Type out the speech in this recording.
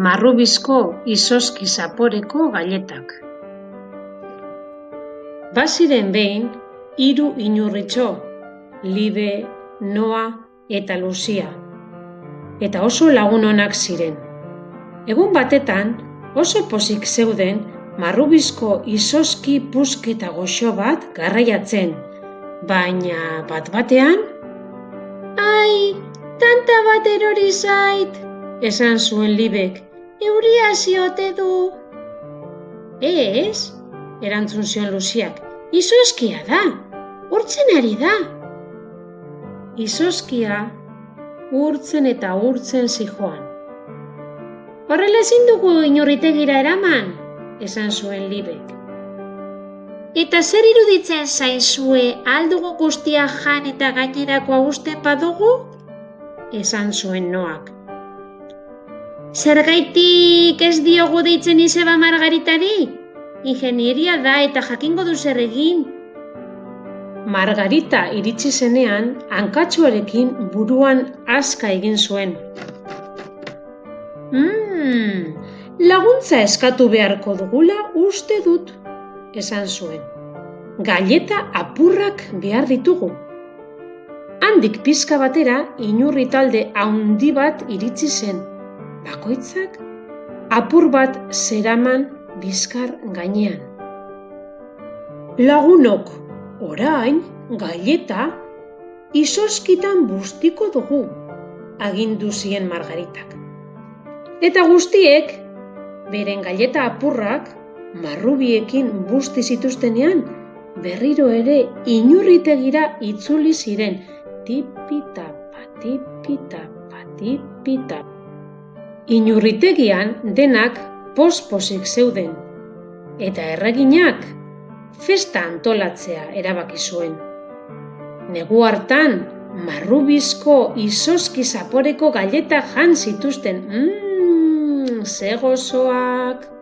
marrubizko izozki zaporeko gailetak. Baziren behin 3 inurritxo, Libe, Noa eta Luzia, eta oso lagun onak ziren. Egun batetan oso pozik zeuden marrubizko izozki pusketa goxo bat garraiatzen, baina bat-batean, "Ai, tanta bat erori zait", esan zuen Libek, "euria hasi ote du." "Ez", erantzun zion Luziak, "izozkia da, urtzen ari da." Izozkia urtzen eta urtzen zihoan. "Horrela ezin dugu inurritegira eraman", esan zuen Libek. "Eta zer iruditzen zaizue, aldugu guztia jan eta gainerakoa uzten badugu?", esan zuen Noak. "Zergaitik ez diogu deitzen izeba Margaritari? Ingenieria da eta jakingo du zer egin." Margarita iritsi zenean, hankatxoarekin buruan hazka egin zuen. Laguntza eskatu beharko dugula uste dut", esan zuen. "Gaileta apurrak behar ditugu." Handik pixka batera, inurri talde handi bat iritsi zen. Bakoitzak apur bat zeraman bizkar gainean. "Lagunok, orain gaileta izozkitan bustiko dugu", agindu zien Margaritak. Eta guztiek, beren gaileta apurrak marrubiekin busti zituztenean, berriro ere inurritegira itzuli ziren, tipitapa, tipitapa, tipitapa. Inurritegian denak poz-pozik zeuden, eta erreginak festa antolatzea erabaki zuen. Negu hartan, marrubizko izozki zaporeko gailetak jan zituzten, ze gozoak!